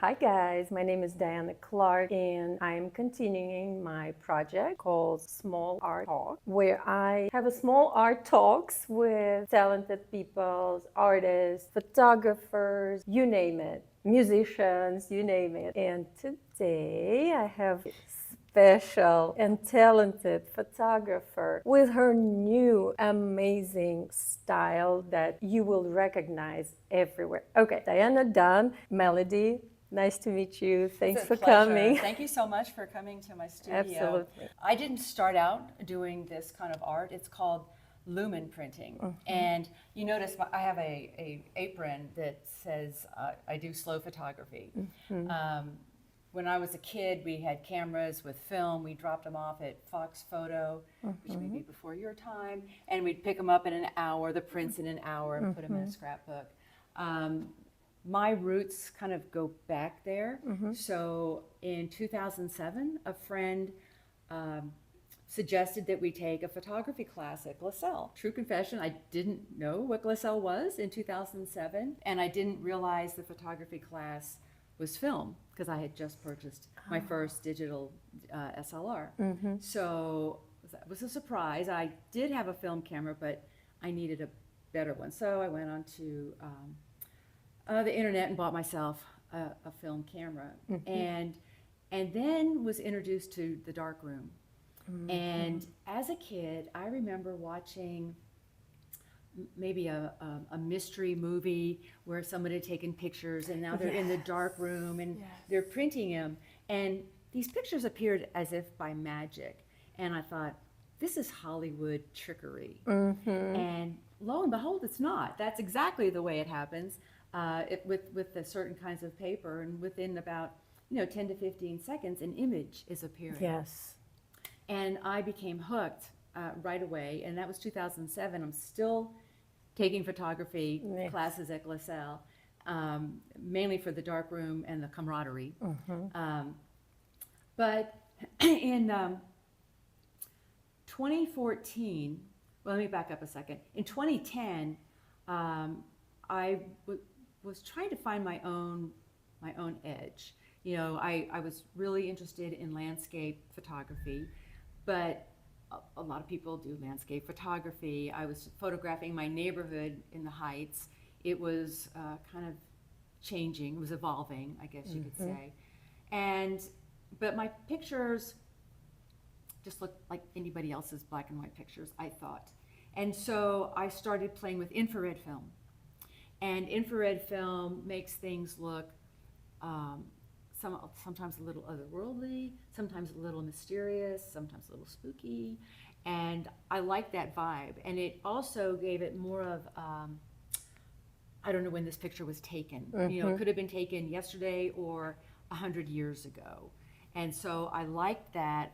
Hi guys, my name is Diana Clark and I'm continuing my project called Small Art Talk, where I have a small art talks with talented people, artists, photographers, you name it, musicians, you name it. And today I have special and talented photographer with her new amazing style that you will recognize everywhere. Okay, Diana Dunn, Melody, nice to meet you. Thanks It's a for pleasure. coming. Thank you so much for coming to my studio. Absolutely. I didn't start out doing this kind of art. It's called lumen printing. And you notice I have a apron that says I do slow photography. When I was a kid, we had cameras with film. We dropped them off at Fox Photo, which may be before your time, and we'd pick them up in an hour, the prints in an hour, and put them in a scrapbook. My roots kind of go back there. So in 2007, a friend suggested that we take a photography class at LaSalle. True confession, I didn't know what LaSalle was in 2007, and I didn't realize the photography class was film because I had just purchased my first digital SLR. So that was a surprise. I did have a film camera, but I needed a better one. So I went on to the internet and bought myself a film camera, and then was introduced to the darkroom. And as a kid, I remember watching maybe a mystery movie where somebody had taken pictures, and now they're in the dark room and they're printing them, and these pictures appeared as if by magic, and I thought, this is Hollywood trickery. And lo and behold, it's not. That's exactly the way it happens. With the certain kinds of paper, and within about 10 to 15 seconds, an image is appearing. Yes. And I became hooked right away, and that was 2007. I'm still taking photography classes at LaSalle, mainly for the darkroom and the camaraderie. But in 2014, well, let me back up a second. In 2010, I was trying to find my own edge. I was really interested in landscape photography, but a lot of people do landscape photography. I was photographing my neighborhood in the Heights. It was kind of changing. It was evolving, I guess you could say. But my pictures just looked like anybody else's black and white pictures, I thought. And so I started playing with infrared film. And infrared film makes things look sometimes a little otherworldly, sometimes a little mysterious, sometimes a little spooky. And I like that vibe. And it also gave it more of, I don't know when this picture was taken. It could have been taken yesterday or 100 years ago. And so I liked that.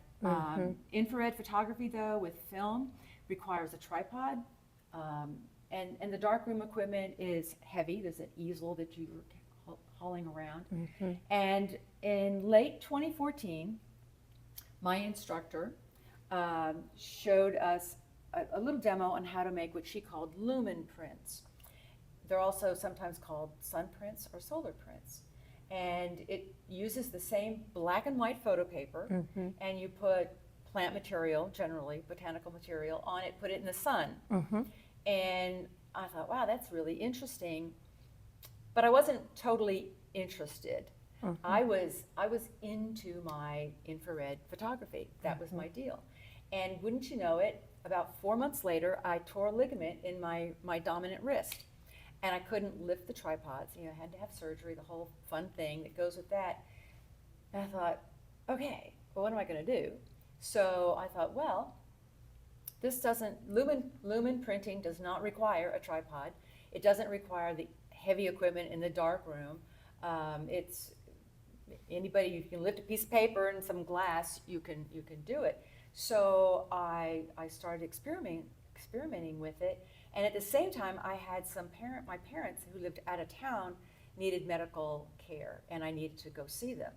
Infrared photography, though, with film requires a tripod. And the darkroom equipment is heavy. There's an easel that you're hauling around. And in late 2014, my instructor showed us a little demo on how to make what she called lumen prints. They're also sometimes called sun prints or solar prints. And it uses the same black and white photo paper, and you put plant material, generally botanical material, on it, put it in the sun. And I thought, wow, that's really interesting. But I wasn't totally interested. I was into my infrared photography. That was my deal. And wouldn't you know it, about 4 months later, I tore a ligament in my dominant wrist. And I couldn't lift the tripods. I had to have surgery, the whole fun thing that goes with that. And I thought, okay, well, what am I going to do? So I thought, well, lumen printing does not require a tripod. It doesn't require the heavy equipment in the dark room. It's anybody, you can lift a piece of paper and some glass, you can do it. So I started experimenting with it. And at the same time, I had my parents who lived out of town needed medical care, and I needed to go see them.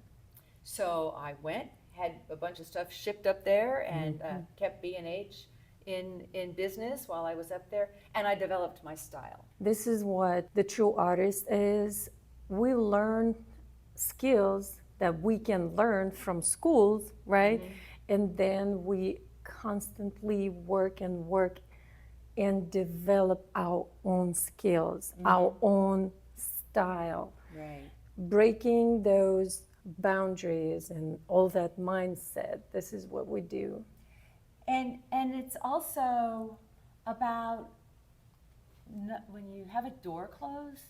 So I went, had a bunch of stuff shipped up there, and kept B&H in business while I was up there, and I developed my style. This is what the true artist is. We learn skills that we can learn from schools, right? And then we constantly work and develop our own skills, our own style, Right. breaking those boundaries and all that mindset. This is what we do. And it's also about when you have a door closed,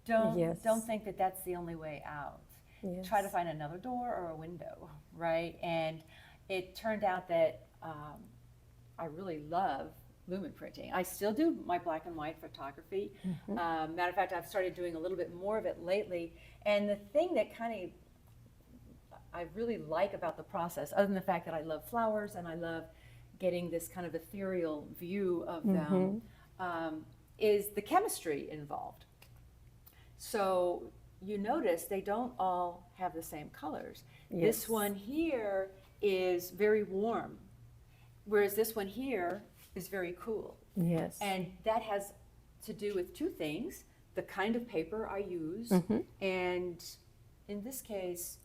Yes. don't think that that's the only way out. Yes. Try to find another door or a window, right? And it turned out that I really love lumen printing. I still do my black and white photography. Matter of fact, I've started doing a little bit more of it lately. And the thing that kind of I really like about the process, other than the fact that I love flowers and I love getting this kind of ethereal view of them, is the chemistry involved. So you notice they don't all have the same colors. Yes. This one here is very warm, whereas this one here is very cool. Yes. And that has to do with two things: the kind of paper I use, and in this case,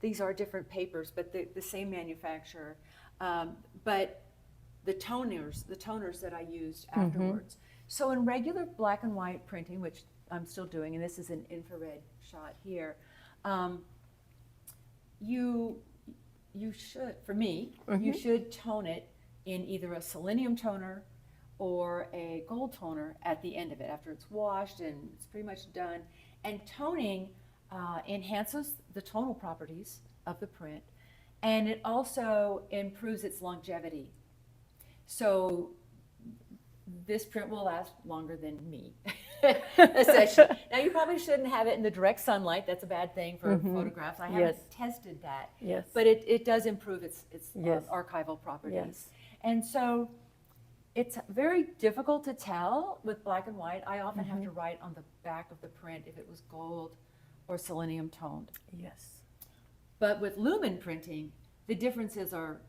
these are different papers, but the same manufacturer. But the toners that I used afterwards. So in regular black and white printing, which I'm still doing, and this is an infrared shot here, you should, for me, you should tone it in either a selenium toner or a gold toner at the end of it, after it's washed and it's pretty much done. And toning enhances the tonal properties of the print, and it also improves its longevity. So this print will last longer than me, essentially. Now, you probably shouldn't have it in the direct sunlight. That's a bad thing for photographs. I haven't tested that. Yes. But it does improve its Yes. Archival properties. Yes. And so it's very difficult to tell with black and white. I often have to write on the back of the print if it was gold or selenium toned. Yes. But with lumen printing, the differences are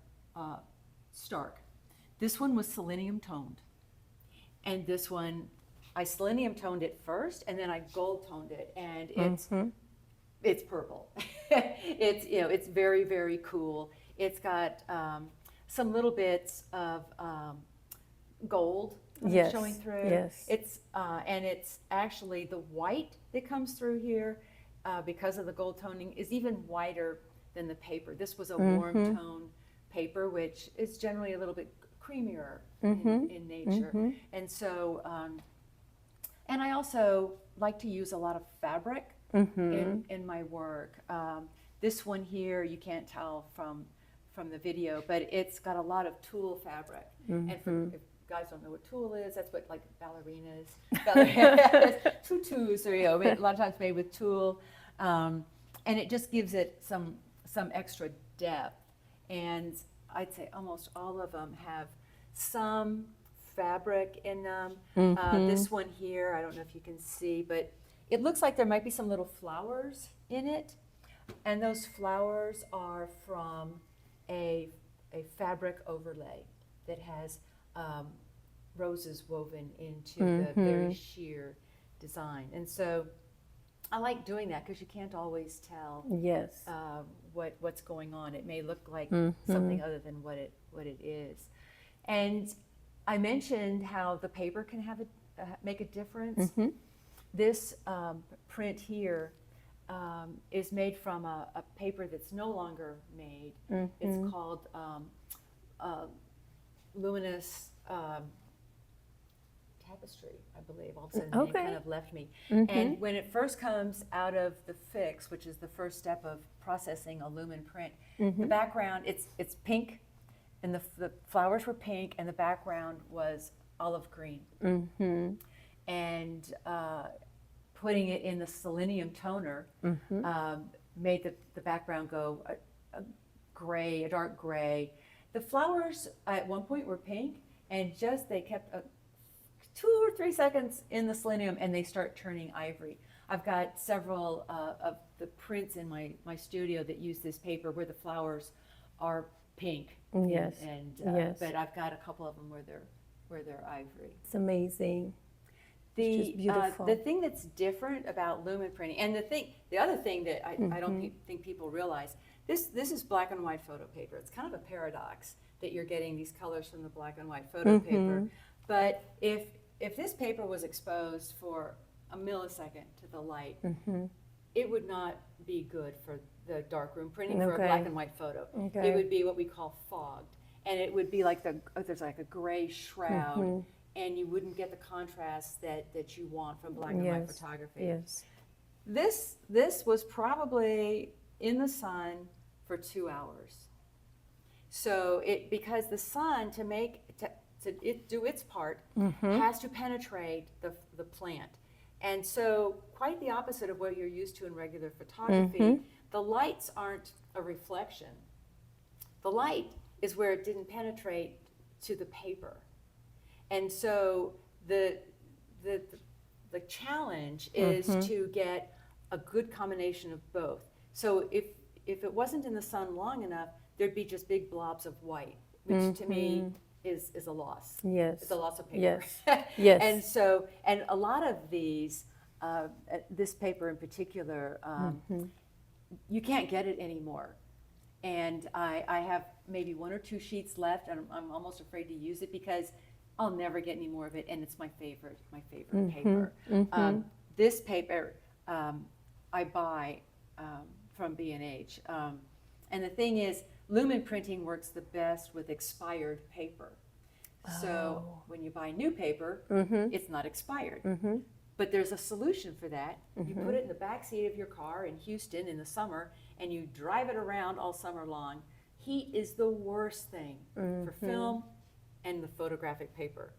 stark. This one was selenium toned, and this one, I selenium toned it first, and then I gold toned it, and it's purple. It's very, very cool. It's got some little bits of gold Yes. showing through. Yes. And it's actually the white that comes through here because of the gold toning is even whiter than the paper. This was a warm tone paper, which is generally a little bit creamier in nature. And so, and I also like to use a lot of fabric in my work. This one here, you can't tell from the video, but it's got a lot of tulle fabric. And if guys don't know what tulle is, that's what like ballerinas, tutus, or a lot of times made with tulle, and it just gives it some extra depth. And I'd say almost all of them have some fabric in them. This one here, I don't know if you can see, but it looks like there might be some little flowers in it, and those flowers are from a fabric overlay that has roses woven into the very sheer design. And so I like doing that because you can't always tell Yes. what's going on. It may look like something other than what it is. And I mentioned how the paper can have make a difference. This print here is made from a paper that's no longer made. It's called luminous tapestry, I believe. All of a sudden, the name kind of left me. And when it first comes out of the fix, which is the first step of processing a lumen print, the background, it's pink, and the flowers were pink, and the background was olive green. And putting it in the selenium toner made the background go a dark gray. The flowers at one point were pink, and they kept 2 or 3 seconds in the selenium, and they start turning ivory. I've got several of the prints in my studio that use this paper where the flowers are pink. Yes. And yes. But I've got a couple of them where they're ivory. It's amazing. just beautiful. The thing that's different about lumen printing, and the other thing that I don't think people realize, this is black and white photo paper. It's kind of a paradox that you're getting these colors from the black and white photo paper. But if this paper was exposed for a millisecond to the light, it would not be good for the darkroom printing for a black and white photo. It would be what we call fogged, and it would be like there's like a gray shroud, and you wouldn't get the contrast that you want from black and white photography. Yes. This was probably in the sun for 2 hours. So because the sun to do its part has to penetrate the plant. And so quite the opposite of what you're used to in regular photography, the lights aren't a reflection. The light is where it didn't penetrate to the paper. And so the challenge is to get a good combination of both. So if it wasn't in the sun long enough, there'd be just big blobs of white, which to me is a loss. Yes. It's a loss of paper. Yes. Yes. And a lot of these, this paper in particular, you can't get it anymore. And I have maybe 1 or 2 sheets left, and I'm almost afraid to use it because I'll never get any more of it, and it's my favorite paper. This paper I buy from B&H. And the thing is, lumen printing works the best with expired paper. So when you buy new paper, it's not expired. But there's a solution for that. You put it in the back seat of your car in Houston in the summer, and you drive it around all summer long. Heat is the worst thing for film and the photographic paper.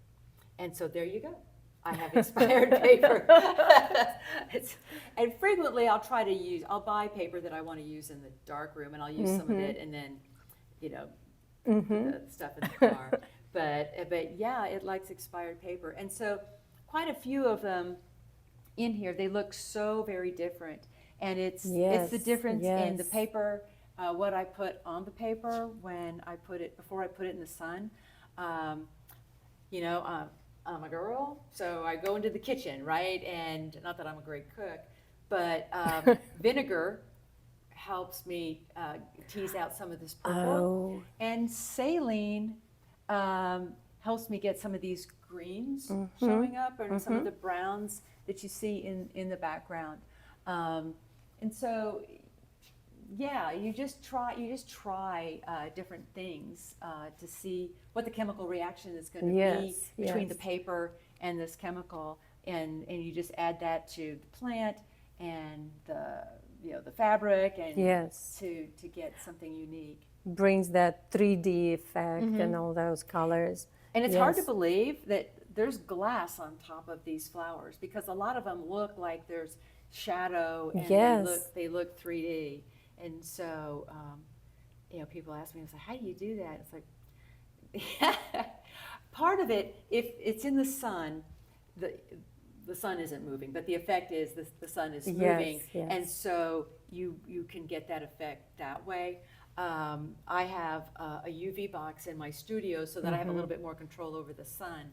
And so there you go. I have expired paper. And frequently I'll buy paper that I want to use in the darkroom, and I'll use some of it, and then, put the stuff in the car. But yeah, it likes expired paper. And so quite a few of them in here, they look so very different. And it's the difference in the paper, what I put on the paper before I put it in the sun. I'm a girl, so I go into the kitchen, right? And not that I'm a great cook, but vinegar helps me tease out some of this purple. And saline helps me get some of these greens showing up, and some of the browns that you see in the background. And so, yeah, you just try different things to see what the chemical reaction is going to be between the paper and this chemical, and you just add that to the plant and the fabric, and to get something unique. Brings that 3D effect and all those colors. And it's hard to believe that there's glass on top of these flowers, because a lot of them look like there's shadow, and they look 3D. And so, people ask me, how do you do that? It's like, part of it, if it's in the sun, the sun isn't moving, but the effect is the sun is moving. And so you can get that effect that way. I have a UV box in my studio so that I have a little bit more control over the sun.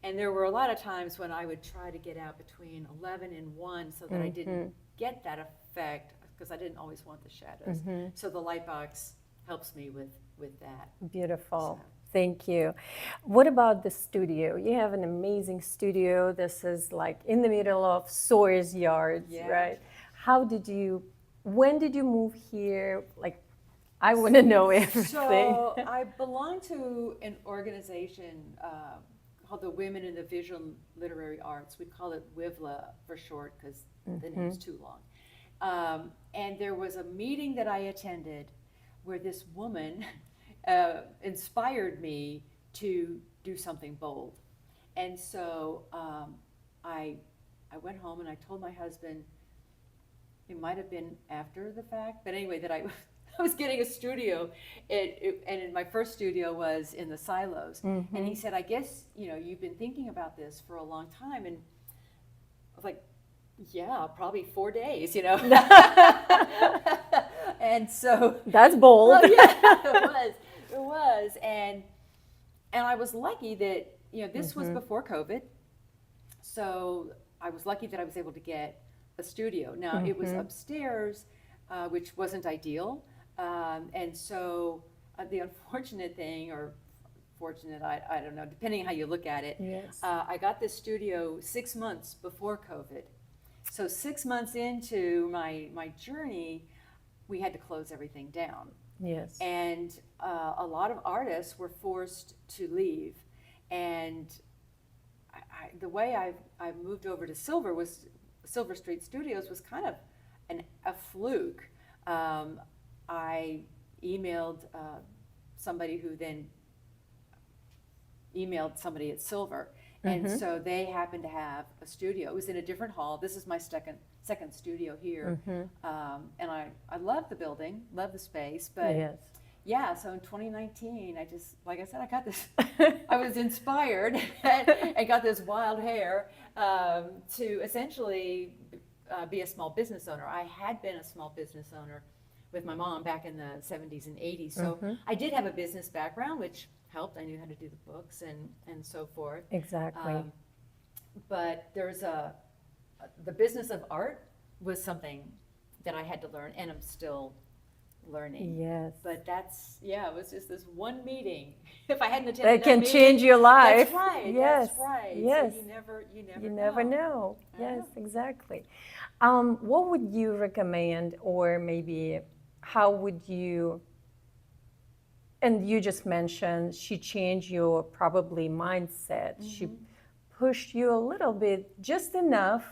And there were a lot of times when I would try to get out between 11 and 1 so that I didn't get that effect, because I didn't always want the shadows. So the light box helps me with that. Beautiful. So. Thank you. What about the studio? You have an amazing studio. This is like in the middle of Sawyer's Yards, right? When did you move here? Like, I want to know everything. So I belong to an organization called the Women in the Visual Literary Arts. We call it WIVLA for short, because the name's too long. And there was a meeting that I attended where this woman inspired me to do something bold. And so I went home and I told my husband, it might have been after the fact, but anyway, that I was getting a studio, and my first studio was in the silos. And he said, I guess, you've been thinking about this for a long time. And I was like, yeah, probably 4 days, And so that's bold. Well, yeah, it was. And I was lucky that, this was before COVID. so I was lucky that I was able to get a studio. Now it was upstairs, which wasn't ideal, and so the unfortunate thing, or fortunate, I don't know, depending how you look at it. Yes. I got this studio 6 months before COVID. So 6 months into my journey, we had to close everything down. Yes. And a lot of artists were forced to leave. And the way I moved over to Silver Street Studios was kind of a fluke. I emailed somebody who then emailed somebody at Silver. And so they happened to have a studio. It was in a different hall. This is my second studio here. And I love the building, love the space. But Yes. yeah, so in 2019, I just, like I said, I got this, I was inspired and got this wild hair to essentially be a small business owner. I had been a small business owner with my mom back in the 70s and 80s. So I did have a business background, which helped. I knew how to do the books and so forth. Exactly. But there's the business of art was something that I had to learn, and I'm still learning. Yes. But it was just this one meeting. If I hadn't attended That can meeting, change your life. That's right. Yes. That's right. Yes. So you You never know. I Yes, know. exactly. What would you recommend, or maybe how would you, and you just mentioned she changed your probably mindset. She pushed you a little bit, just enough.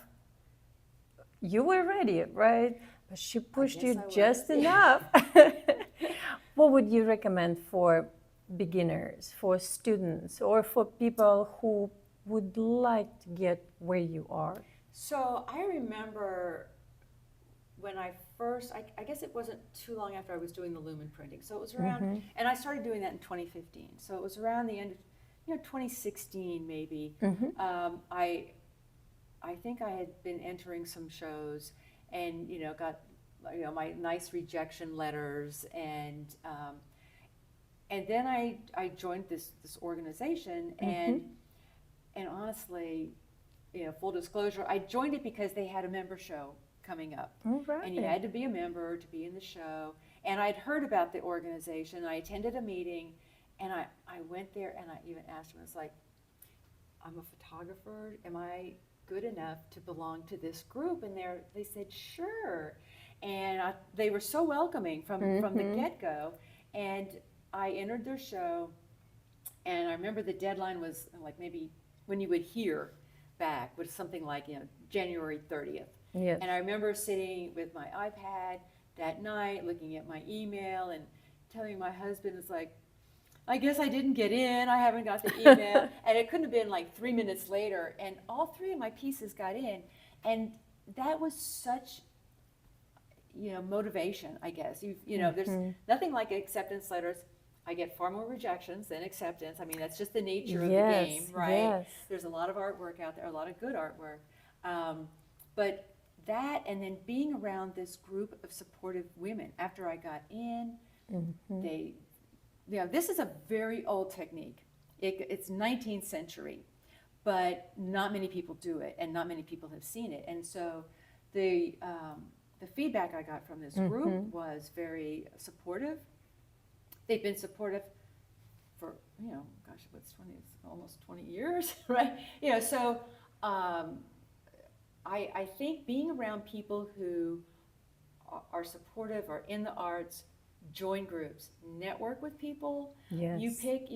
You were ready, right? But she pushed guess you I was. just enough. What would you recommend for beginners, for students, or for people who would like to get where you are? So I remember when I first, I guess it wasn't too long after I was doing the lumen printing. So it was around, and I started doing that in 2015. So it was around the end of, 2016 maybe. I think I had been entering some shows and, got, my nice rejection letters. And then I joined this organization and honestly, full disclosure, I joined it because they had a member show coming up. All right. And you had to be a member to be in the show. And I'd heard about the organization. I attended a meeting, and I went there, and I even asked them, it's like, I'm a photographer. Am I good enough to belong to this group? And they said, sure. And they were so welcoming from the get-go. And I entered their show, and I remember the deadline was like maybe when you would hear back was something like, January 30th. Yes. And I remember sitting with my iPad that night, looking at my email and telling my husband, it's like, I guess I didn't get in. I haven't got the email. And it couldn't have been like 3 minutes later. And all 3 of my pieces got in. And that was such, motivation, I guess. There's nothing like acceptance letters. I get far more rejections than acceptance. I mean, that's just the nature of the game, right? Yes. There's a lot of artwork out there, a lot of good artwork. But that, and then being around this group of supportive women after I got in, this is a very old technique. It's 19th century, but not many people do it, and not many people have seen it. And so the feedback I got from this group was very supportive. They've been supportive for, what's 20, it's almost 20 years, right? So I think being around people who are supportive, are in the arts, join groups, network with people. Yes. You pick,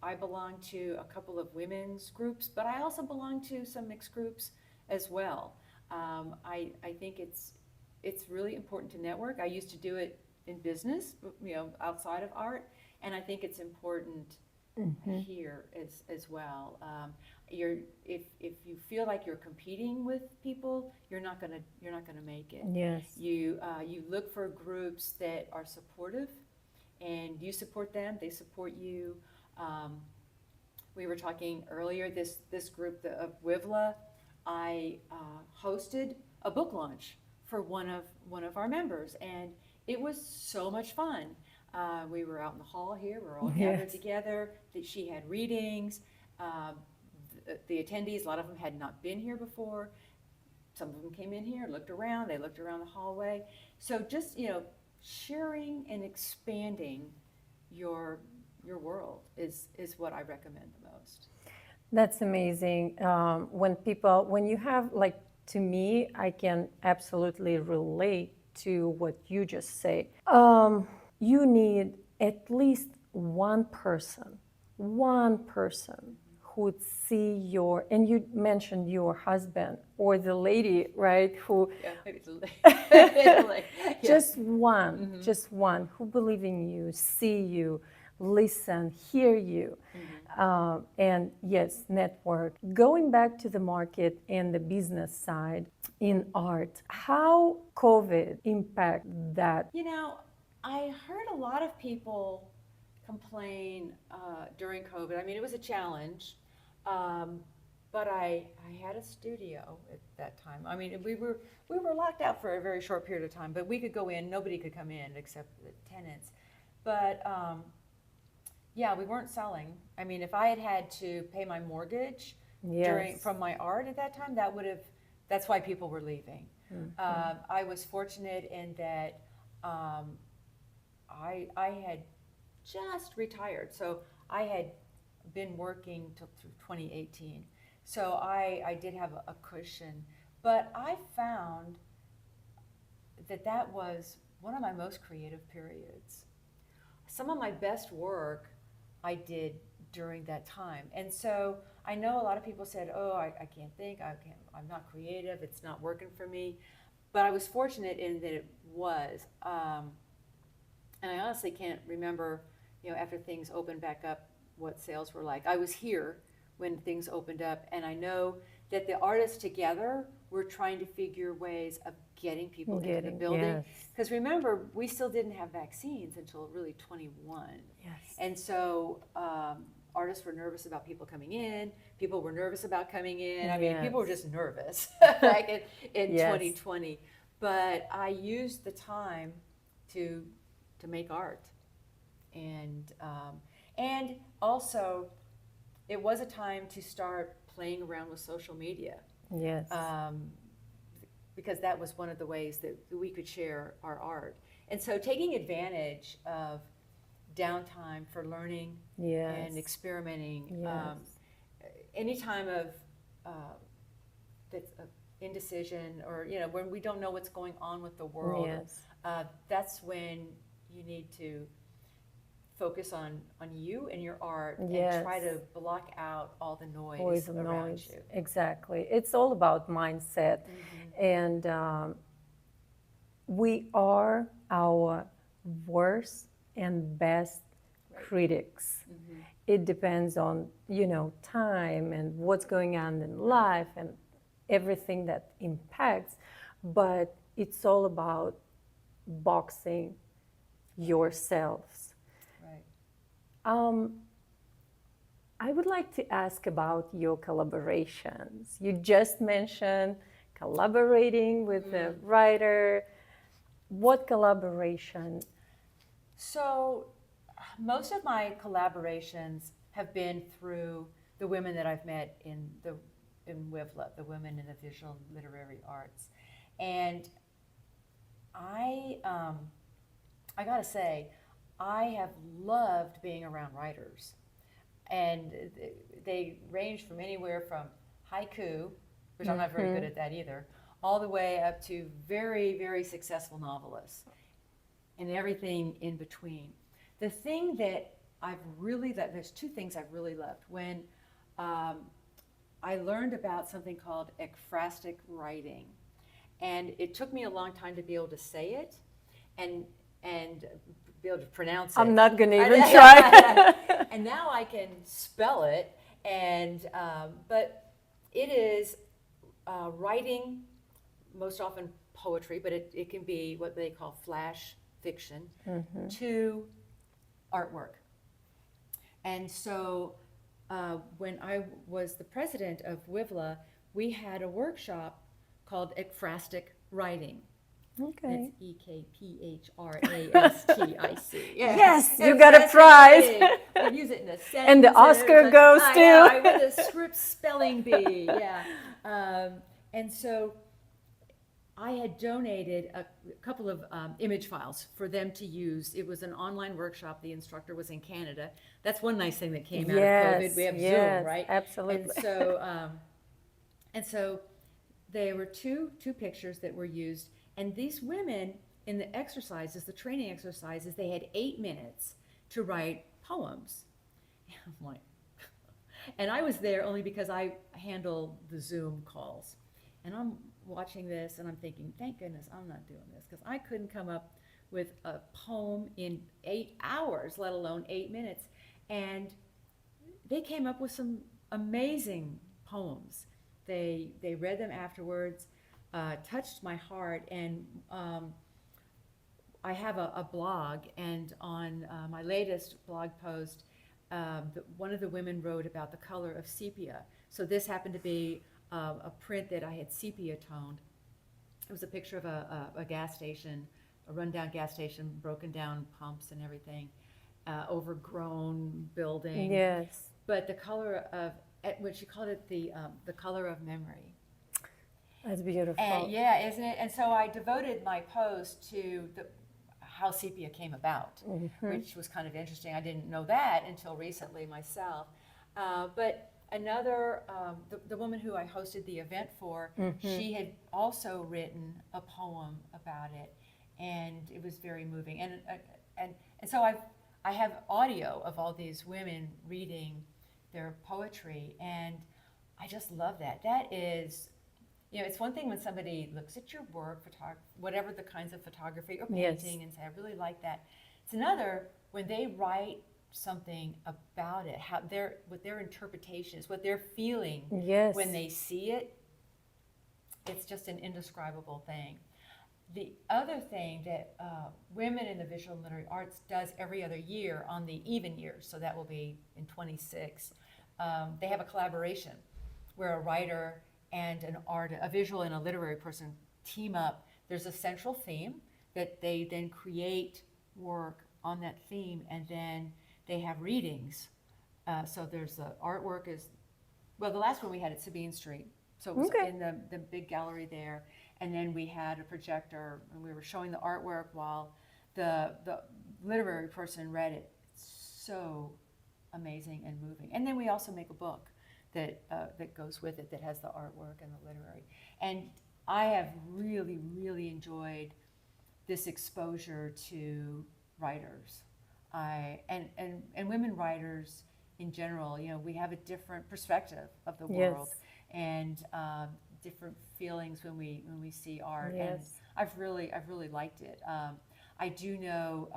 I belong to a couple of women's groups, but I also belong to some mixed groups as well. I think it's really important to network. I used to do it in business, outside of art, and I think it's important here as well. If you feel like you're competing with people, you're not gonna make it. Yes. You look for groups that are supportive, and you support them. They support you. We were talking earlier. This group of WIVLA, I hosted a book launch for one of our members, and it was so much fun. We were out in the hall here. We were all gathered together. She had readings. the attendees, a lot of them had not been here before. Some of them came in here, looked around, they looked around the hallway. So just, sharing and expanding your world is what I recommend the most. That's amazing. When you have, like, to me, I can absolutely relate to what you just say. You need at least one person who would see and you mentioned your husband or the lady, right? Who, yeah, maybe it's yeah. just one who believe in you, see you, listen, hear you. And yes, network. Going back to the market and the business side in art, how COVID impact that? I heard a lot of people complain during COVID. I mean, it was a challenge, but I had a studio at that time. I mean, we were locked out for a very short period of time, but we could go in. Nobody could come in except the tenants. But yeah, we weren't selling. I mean, if I had to pay my mortgage from my art at that time, that's why people were leaving. I was fortunate in that I had just retired, so I had been working through 2018. So I did have a cushion, but I found that was one of my most creative periods. Some of my best work I did during that time. And so I know a lot of people said, oh, I can't think, I'm not creative, it's not working for me. But I was fortunate in that it was. And I honestly can't remember, after things opened back up, what sales were like. I was here when things opened up, and I know that the artists together were trying to figure ways of getting people into the building. Because remember, we still didn't have vaccines until really 21. Yes. And so artists were nervous about people coming in. People were nervous about coming in. I mean, people were just nervous back in 2020. But I used the time to make art, and also it was a time to start playing around with social media. Yes. Because that was one of the ways that we could share our art. And so taking advantage of downtime for learning and experimenting, any time of that's indecision, or when we don't know what's going on with the world, that's when you need to focus on you and your art and try to block out all the noise around you. Exactly. It's all about mindset. And we are our worst and best critics. It depends on, time and what's going on in life and everything that impacts, but it's all about boxing yourselves. Right. I would like to ask about your collaborations. You just mentioned collaborating with a writer. What collaboration? So most of my collaborations have been through the women that I've met in WIVLA, the Women in the Visual Literary Arts. And I gotta say, I have loved being around writers. And they range from anywhere from haiku, which I'm not very good at that either, all the way up to very, very successful novelists and everything in between. The thing that there's two things I've really loved. When I learned about something called ekphrastic writing, and it took me a long time to be able to say it and be able to pronounce it. I'm not going to even try. And now I can spell it, but it is writing, most often poetry, but it can be what they call flash fiction, to artwork. And so when I was the president of WIVLA, we had a workshop called ekphrastic writing. Okay. It's EKPHRASTIC. Yeah. Yes, you It's got a prize. fascinating. We use it in a sentence. And the Oscar it's goes I to- know, I read the script spelling bee. Yeah. And so I had donated a couple of image files for them to use. It was an online workshop. The instructor was in Canada. That's one nice thing that came out of COVID. We have Zoom, right? Absolutely. And so there were two pictures that were used, and these women in the exercises, the training exercises, they had 8 minutes to write poems. And I'm like, and I was there only because I handle the Zoom calls, and I'm watching this and I'm thinking, thank goodness I'm not doing this, because I couldn't come up with a poem in 8 hours, let alone 8 minutes. And they came up with some amazing poems. They read them afterwards, touched my heart, and I have a blog, and on my latest blog post, one of the women wrote about the color of sepia. So this happened to be a print that I had sepia toned. It was a picture of a gas station, a rundown gas station, broken down pumps and everything, overgrown building. Yes. But the color of, what she called it, the color of memory. That's beautiful. And yeah, isn't it? And so I devoted my post to how sepia came about, which was kind of interesting. I didn't know that until recently myself. But another, the woman who I hosted the event for, she had also written a poem about it, and it was very moving. And so I have audio of all these women reading their poetry, and I just love that. That is, it's one thing when somebody looks at your work, whatever the kinds of photography or painting, and say, I really like that. It's another when they write something about it, what their interpretation is, what they're feeling when they see it. It's just an indescribable thing. The other thing that Women in the Visual and Literary Arts does every other year on the even years, so that will be in 26, they have a collaboration where a writer and a visual and a literary person team up. There's a central theme that they then create work on that theme, and then they have readings. So there's the artwork the last one we had at Sabine Street. So it was in the big gallery there. And then we had a projector, and we were showing the artwork while the literary person read it. It's so amazing and moving. And then we also make a book that goes with it, that has the artwork and the literary. And I have really, really enjoyed this exposure to writers. And women writers in general, we have a different perspective of the world, and different feelings when we see art. And I've really liked it. I do know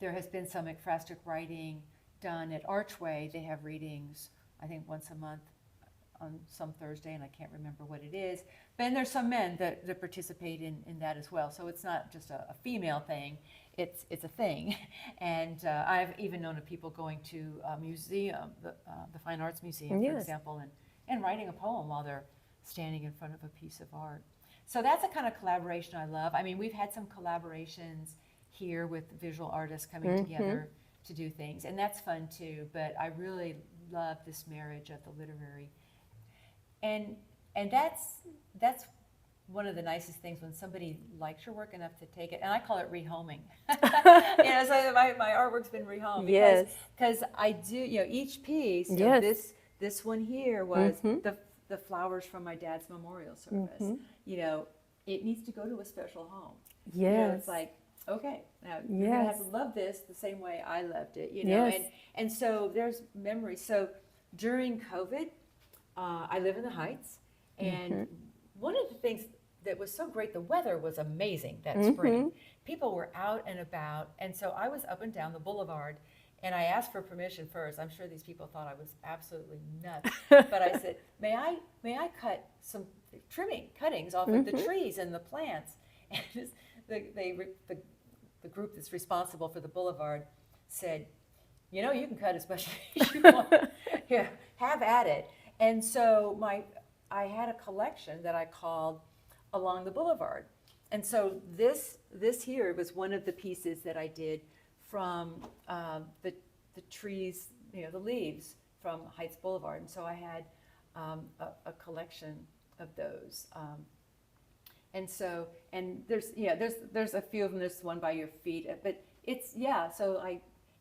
there has been some ekphrastic writing done at Archway. They have readings, I think, once a month on some Thursday, and I can't remember what it is. But there's some men that participate in that as well. So it's not just a female thing. It's a thing. And I've even known of people going to a museum, the Fine Arts Museum, for example, and writing a poem while they're standing in front of a piece of art. So that's the kind of collaboration I love. I mean, we've had some collaborations here with visual artists coming together to do things, and that's fun too. But I really love this marriage of the literary, and that's one of the nicest things, when somebody likes your work enough to take it, and I call it rehoming. So my artwork's been rehomed because I do, each piece. This one here was the flowers from my dad's memorial service. It needs to go to a special home. It's like, okay, now you're gonna have to love this the same way I loved it. And so there's memories. So during COVID, I live in the Heights, and one of the things that was so great, the weather was amazing that spring. People were out and about, and so I was up and down the boulevard, and I asked for permission first. I'm sure these people thought I was absolutely nuts, but I said, may I cut some cuttings off of the trees and the plants? And the group that's responsible for the boulevard said, you can cut as much as you want. Here, have at it. And so I had a collection that I called Along the Boulevard. And so this here was one of the pieces that I did from the trees, the leaves from Heights Boulevard. And so I had a collection of those. And there's a few of them. There's one by your feet, but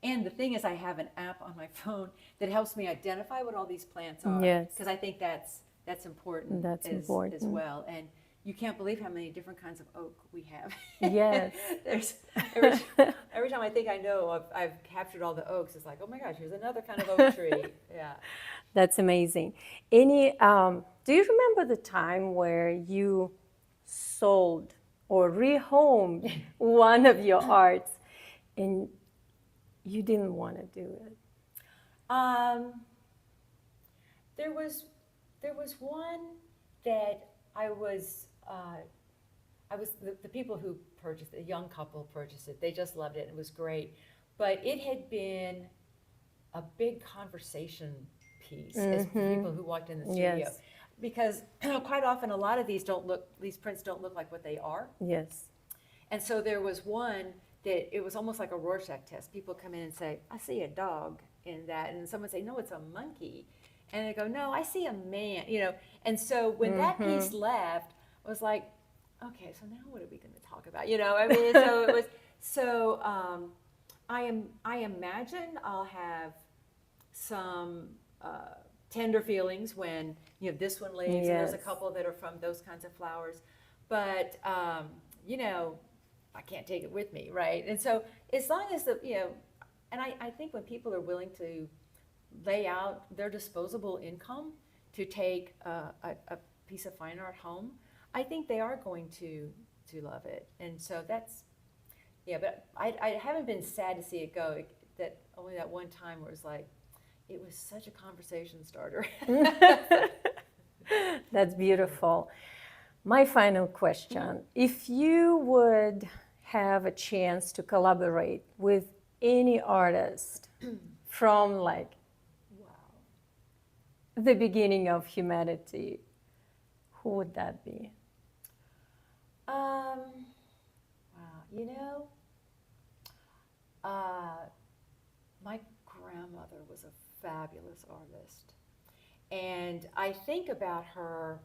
and the thing is, I have an app on my phone that helps me identify what all these plants are. Yes. Because I think that's important. That's important as well. And you can't believe how many different kinds of oak we have. Yes. There's every time I think I know I've captured all the oaks, it's like, oh my gosh, here's another kind of oak tree. Yeah. That's amazing. Do you remember the time where you sold or rehomed one of your arts and you didn't want to do it? There was one that I was the people who purchased it, a young couple purchased it. They just loved it. It was great, but it had been a big conversation piece as people who walked in the studio. Yes. Because quite often a lot of these prints don't look like what they are. Yes. And so there was one that it was almost like a Rorschach test. People come in and say, I see a dog in that. And someone say, no, it's a monkey. And they go, no, I see a man, And so when that piece left, I was like, okay, so now what are we going to talk about? I mean, so it was, I imagine I'll have some tender feelings when, this one leaves, and there's a couple that are from those kinds of flowers. But, I can't take it with me, right? And so as long as and I think when people are willing to lay out their disposable income to take a piece of fine art home, I think they are going to love it. And so that's, but I haven't been sad to see it go. That only that one time where it was like, it was such a conversation starter. That's beautiful. My final question, if you would have a chance to collaborate with any artist from the beginning of humanity, who would that be? Wow, my grandmother was a fabulous artist. And I think about her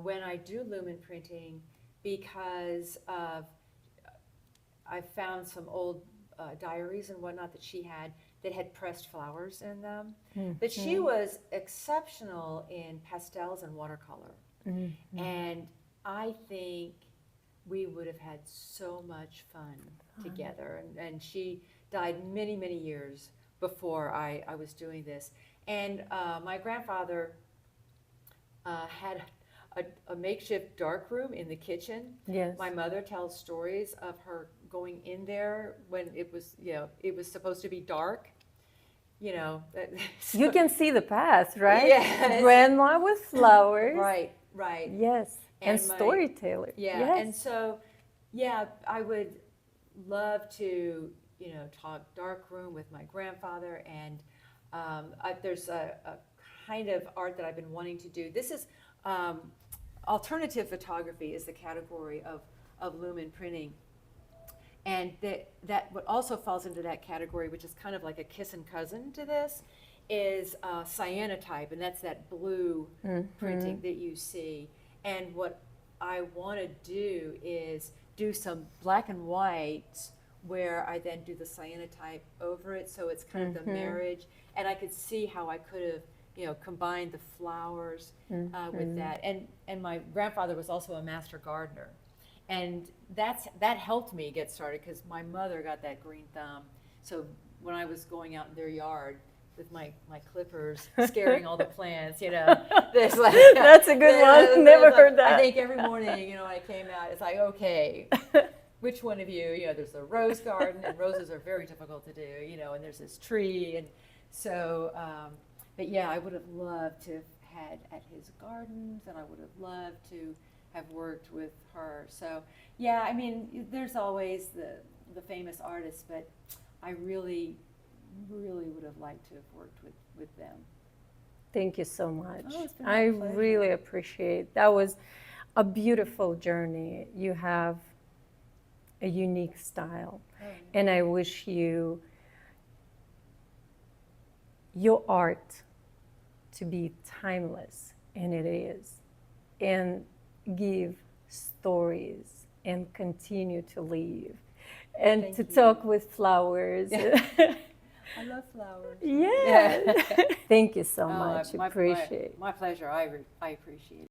when I do lumen printing because I found some old diaries and whatnot that she had that had pressed flowers in them. But she was exceptional in pastels and watercolor. And I think we would have had so much fun together. And she died many, many years before I was doing this. And my grandfather had a makeshift darkroom in the kitchen. Yes. My mother tells stories of her going in there when it was supposed to be dark. You can see the past, right? Yes. Grandma with flowers. Right. Yes. And storyteller. Yeah. Yes. And so, I would love to, talk darkroom with my grandfather. And there's a kind of art that I've been wanting to do. This is alternative photography is the category of lumen printing. And that what also falls into that category, which is kind of like a kissing cousin to this, is cyanotype, and that's that blue printing that you see. And what I want to do is do some black and white where I then do the cyanotype over it, so it's kind of the marriage. And I could see how I could have combined the flowers with that. And my grandfather was also a master gardener. And that helped me get started because my mother got that green thumb. So when I was going out in their yard with my clippers, scaring all the plants, there's like that's a good one. Never heard that. I think every morning, when I came out, it's like, okay, which one of you? There's a rose garden, and roses are very difficult to do, and there's this tree, and so. But I would have loved to have had at his gardens, and I would have loved to have worked with her. So, I mean, there's always the famous artists, but I really, really would have liked to have worked with them. Thank you so much. Oh, it's been I my pleasure. really appreciate that. a beautiful journey. You have a unique style. And I wish you your art to be timeless, and it is, and give stories and continue to live and Thank to you. talk with flowers. I love flowers. Yes. Thank you so Oh, much. my Appreciate it. pleasure. I appreciate it.